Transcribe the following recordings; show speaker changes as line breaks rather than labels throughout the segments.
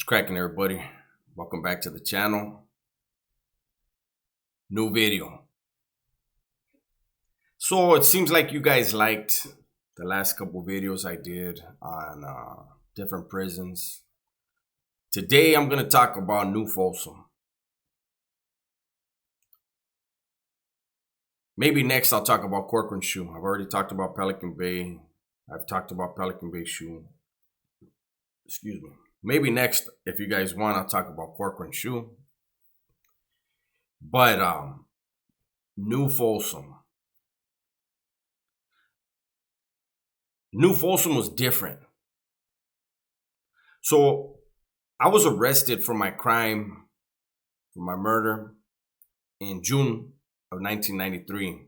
Cracking, everybody. Welcome back to the channel. New video. So it seems like you guys liked the last couple videos I did on different prisons. Today I'm going to talk about New Folsom. Maybe next I'll talk about Corcoran Shoe. I've already talked about Pelican Bay. I've talked about Pelican Bay Shoe. Excuse me. Maybe next, if you guys want, I'll talk about Corcoran Shoe. But New Folsom. New Folsom was different. So I was arrested for my crime, for my murder, in June of 1993.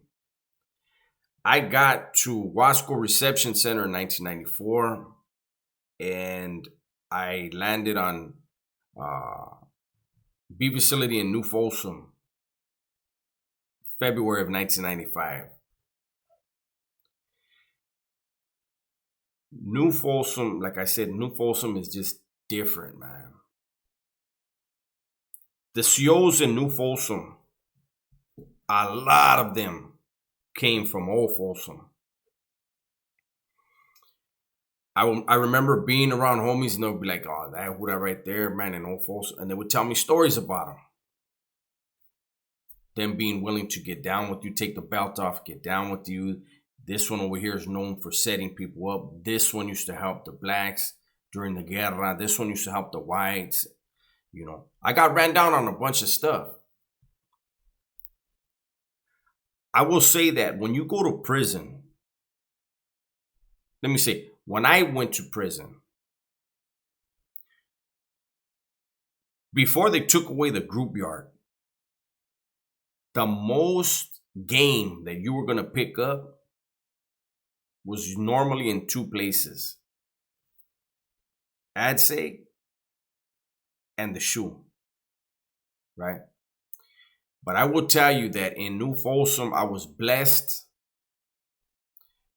I got to Wasco Reception Center in 1994, and I landed on B facility in New Folsom, February of 1995. New Folsom, like I said, New Folsom is just different, man. The COs in New Folsom, a lot of them came from Old Folsom. I remember being around homies and they'll be like, oh, that who that right there, man, in Old Folsom. And they would tell me stories about them. Them being willing to get down with you, take the belt off, get down with you. This one over here is known for setting people up. This one used to help the blacks during the guerra. This one used to help the whites. You know, I got ran down on a bunch of stuff. I will say that when you go to prison, let me say, when I went to prison, before they took away the group yard, the most game that you were going to pick up was normally in two places. Adseg and the shoe, right? But I will tell you that in New Folsom, I was blessed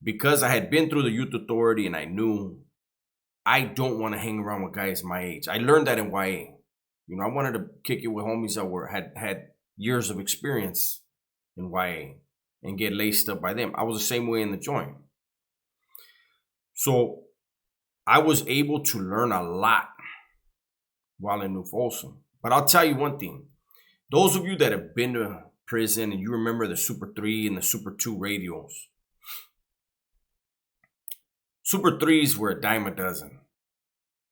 because I had been through the youth authority and I knew I don't want to hang around with guys my age. I learned that in YA. You know, I wanted to kick it with homies that had years of experience in YA and get laced up by them. I was the same way in the joint. So I was able to learn a lot while in New Folsom. But I'll tell you one thing. Those of you that have been to prison and you remember the Super 3 and the Super 2 radios, Super 3s were a dime a dozen.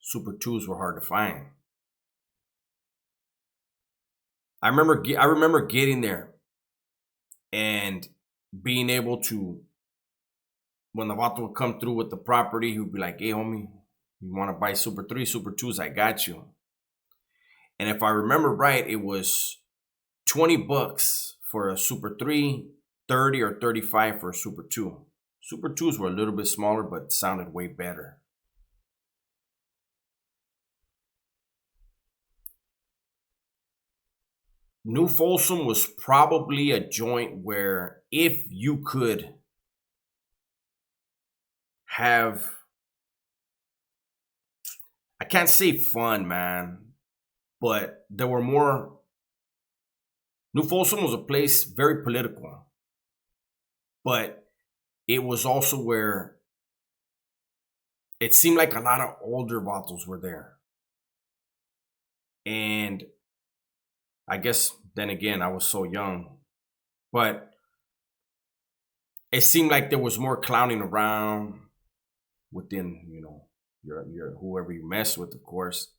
Super 2s were hard to find. I remember getting there and being able to, when the vato would come through with the property, he would be like, hey, homie, you want to buy Super 3, Super 2s? I got you. And if I remember right, it was $20 for a Super 3, 30 or 35 for a Super 2. Super 2s were a little bit smaller, but sounded way better. New Folsom was probably a joint where if you could have, I can't say fun, man, but there were more. New Folsom was a place very political, but it was also where it seemed like a lot of older vatos were there. And I guess then again, I was so young, but it seemed like there was more clowning around within, you know, your whoever you mess with, of course.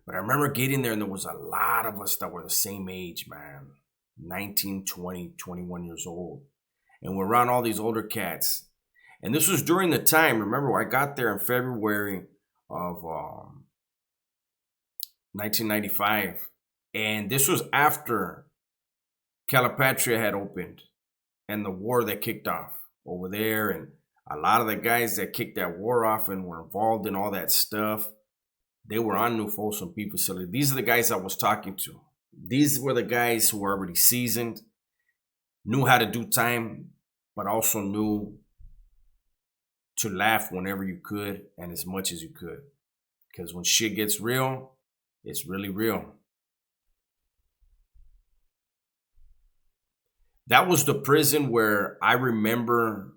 But I remember getting there and there was a lot of us that were the same age, man, 19, 20, 21 years old. And we're around all these older cats. And this was during the time, remember, I got there in February of 1995. And this was after Calipatria had opened and the war that kicked off over there. And a lot of the guys that kicked that war off and were involved in all that stuff, they were on New Folsom P facility. These are the guys I was talking to. These were the guys who were already seasoned, knew how to do time, but also knew to laugh whenever you could and as much as you could. Because when shit gets real, It's really real. That was the prison where I remember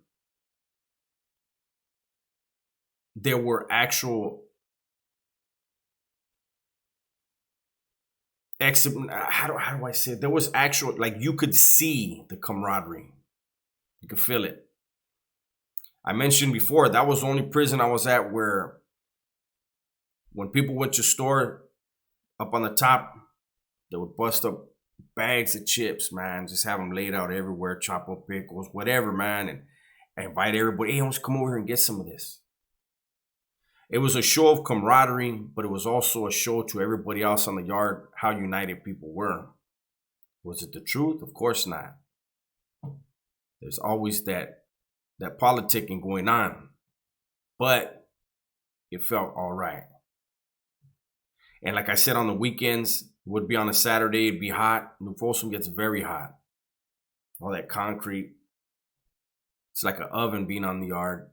there were actual how do I say it? There was actual, like, you could see the camaraderie. You could feel it. I mentioned before that was the only prison I was at where when people went to store, up on the top, they would bust up bags of chips, man. Just have them laid out everywhere, chop up pickles, whatever, man, and invite everybody. Hey, let's come over here and get some of this. It was a show of camaraderie, but it was also a show to everybody else on the yard how united people were. Was it the truth? Of course not. There's always that politicking going on, but it felt all right. And like I said, on the weekends, it would be on a Saturday, it'd be hot. New Folsom gets very hot. All that concrete. It's like an oven being on the yard.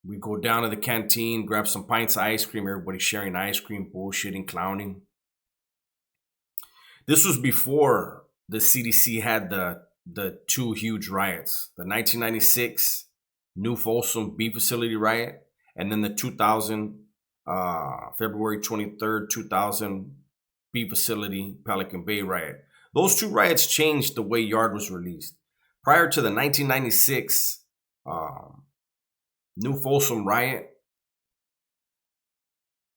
We go down to the canteen, grab some pints of ice cream. Everybody sharing ice cream, bullshitting, clowning. This was before the CDC had the two huge riots. The 1996 New Folsom B facility riot, and then the 2000 February 23rd, 2000 B facility Pelican Bay riot. Those two riots changed the way yard was released. Prior to the 1996 New Folsom riot,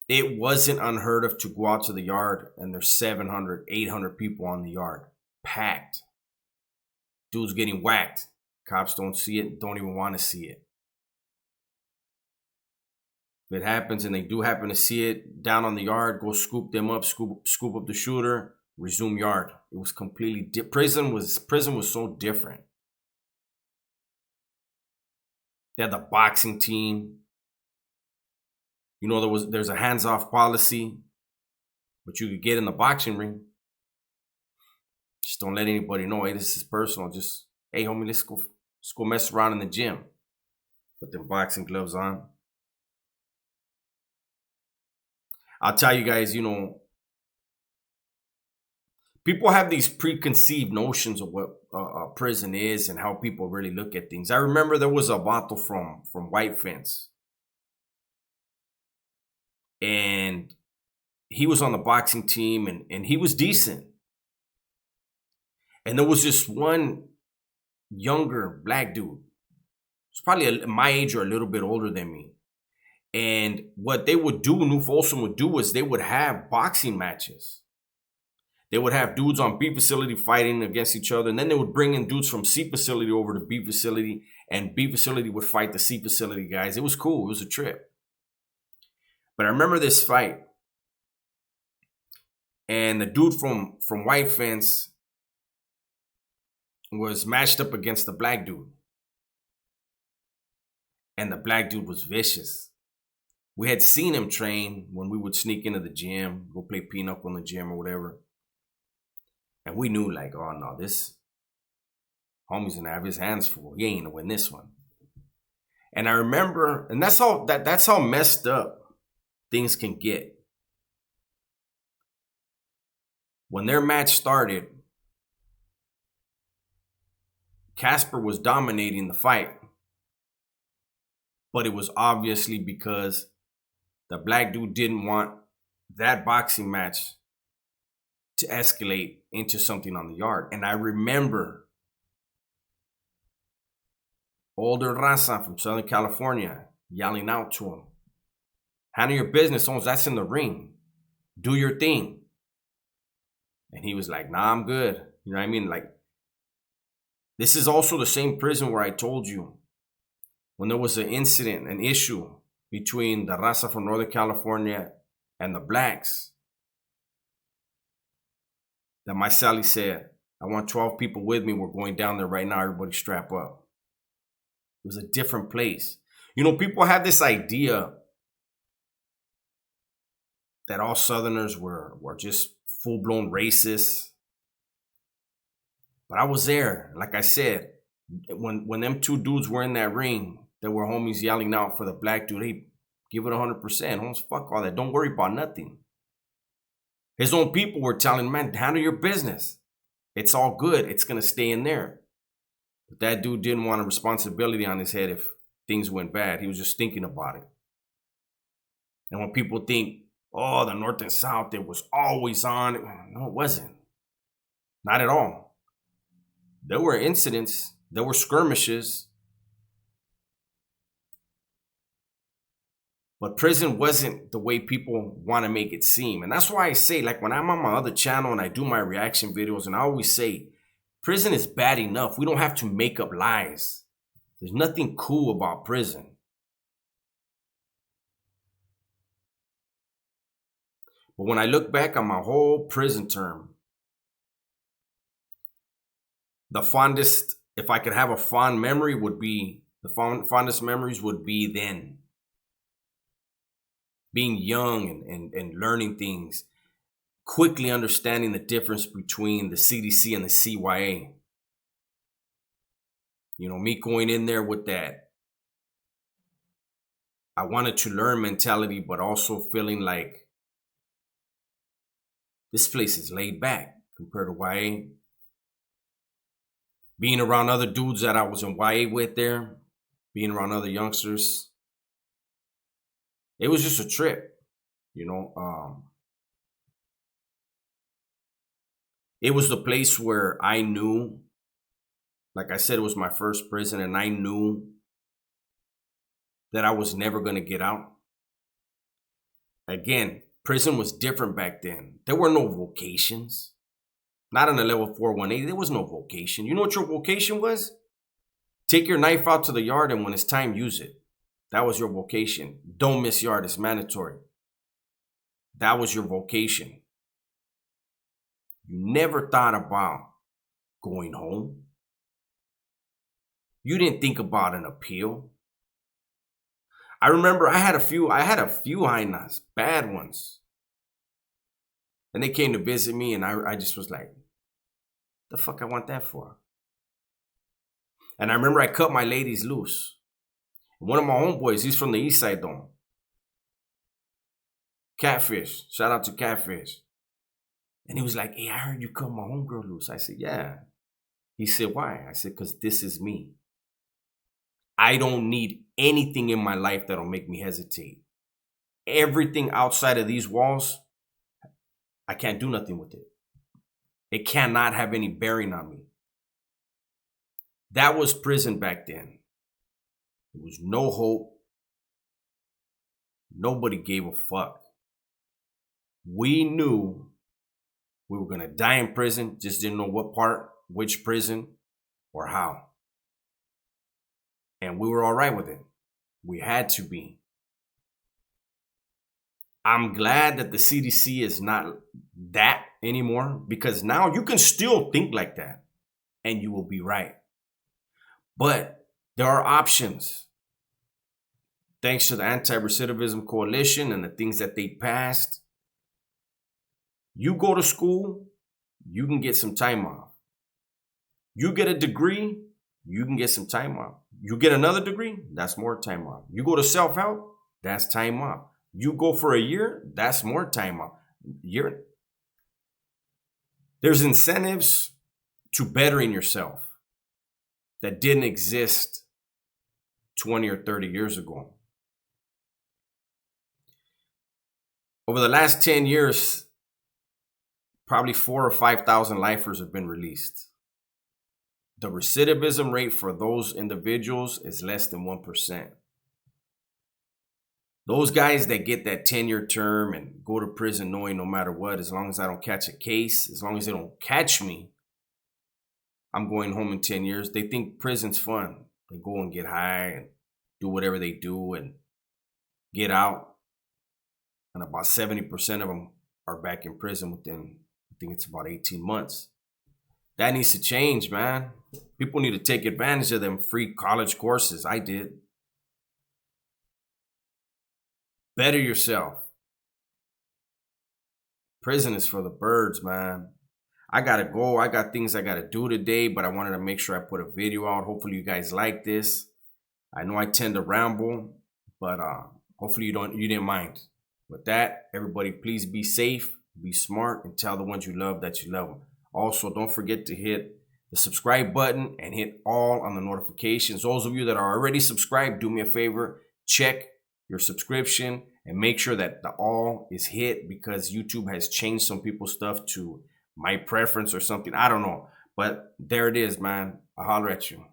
it wasn't unheard of to go out to the yard and there's 700, 800 people on the yard, packed. Dudes getting whacked. Cops don't see it, don't even want to see it. If it happens and they do happen to see it down on the yard, go scoop them up, scoop up the shooter, resume yard. It was completely prison was so different. They had the boxing team. You know, there's a hands-off policy, but you could get in the boxing ring. Just don't let anybody know, hey, this is personal. Just, hey, homie, let's go mess around in the gym. Put them boxing gloves on. I'll tell you guys, you know, people have these preconceived notions of what a prison is and how people really look at things. I remember there was a vato from White Fence. And he was on the boxing team and he was decent. And there was this one younger black dude. He's probably my age or a little bit older than me. And what they would do, New Folsom would do, is they would have boxing matches. They would have dudes on B facility fighting against each other. And then they would bring in dudes from C facility over to B facility. And B facility would fight the C facility guys. It was cool. It was a trip. But I remember this fight. And the dude from White Fence was matched up against the black dude. And the black dude was vicious. We had seen him train when we would sneak into the gym, go play pinochle in the gym or whatever. And we knew, like, oh no, this homie's gonna have his hands full. He ain't gonna win this one. And I remember, and that's how messed up things can get. When their match started, Casper was dominating the fight. But it was obviously because the black dude didn't want that boxing match to escalate into something on the yard. And I remember older raza from Southern California yelling out to him, handle your business, Holmes, that's in the ring. Do your thing. And he was like, nah, I'm good. You know what I mean? Like, this is also the same prison where I told you when there was an incident, an issue between the raza from Northern California and the blacks, that my Sally said, I want 12 people with me. We're going down there right now. Everybody strap up. It was a different place. You know, people have this idea that all Southerners were just full-blown racists. But I was there. Like I said, when them two dudes were in that ring, there were homies yelling out for the black dude, hey, give it 100%. Holmes, fuck all that. Don't worry about nothing. His own people were telling him, man, handle your business. It's all good. It's going to stay in there. But that dude didn't want a responsibility on his head if things went bad. He was just thinking about it. And when people think, oh, the North and South, it was always on. No, it wasn't. Not at all. There were incidents. There were skirmishes. But prison wasn't the way people want to make it seem. And that's why I say, like when I'm on my other channel and I do my reaction videos, and I always say, prison is bad enough. We don't have to make up lies. There's nothing cool about prison. But when I look back on my whole prison term, the fondest, if I could have a fond memory, would be, the fondest memories would be then. Being young and learning things, quickly understanding the difference between the CDC and the CYA. You know, me going in there with that, I wanted to learn mentality, but also feeling like this place is laid back compared to YA. Being around other dudes that I was in YA with there, being around other youngsters, it was just a trip, you know. It was the place where I knew, like I said, it was my first prison, and I knew that I was never going to get out. Again, prison was different back then. There were no vocations. Not on a level 418. There was no vocation. You know what your vocation was? Take your knife out to the yard, and when it's time, use it. That was your vocation. Don't miss yard. It's mandatory. That was your vocation. You never thought about going home. You didn't think about an appeal. I remember I had a few hyenas, bad ones. And they came to visit me, and I just was like, the fuck I want that for? And I remember I cut my ladies loose. One of my homeboys, he's from the east side though. Catfish. Shout out to Catfish. And he was like, hey, I heard you cut my homegirl loose. I said, yeah. He said, why? I said, because this is me. I don't need anything in my life that'll make me hesitate. Everything outside of these walls, I can't do nothing with it. It cannot have any bearing on me. That was prison back then. There was no hope. Nobody gave a fuck. We knew we were going to die in prison, just didn't know what part, which prison, or how. And we were all right with it. We had to be. I'm glad that the CDC is not that anymore, because now you can still think like that and you will be right. But there are options. Thanks to the Anti-Recidivism Coalition and the things that they passed, you go to school, you can get some time off. You get a degree, you can get some time off. You get another degree, that's more time off. You go to self-help, that's time off. You go for a year, that's more time off. There's incentives to bettering yourself that didn't exist 20 or 30 years ago. Over the last 10 years, probably 4,000 or 5,000 lifers have been released. The recidivism rate for those individuals is less than 1%. Those guys that get that 10-year term and go to prison knowing no matter what, as long as I don't catch a case, as long as they don't catch me, I'm going home in 10 years. They think prison's fun. They go and get high and do whatever they do and get out. And about 70% of them are back in prison within, I think it's about 18 months. That needs to change, man. People need to take advantage of them free college courses. I did. Better yourself. Prison is for the birds, man. I gotta go. I got things I gotta do today, but I wanted to make sure I put a video out. Hopefully you guys like this. I know I tend to ramble, but hopefully you didn't mind. With that, everybody, please be safe. Be smart and tell the ones you love that you love them. Also, don't forget to hit the subscribe button and hit all on the notifications. Those of you that are already subscribed, do me a favor, check your subscription and make sure that the all is hit, because YouTube has changed some people's stuff to my preference or something. I don't know. But there it is, man. I'll holler at you.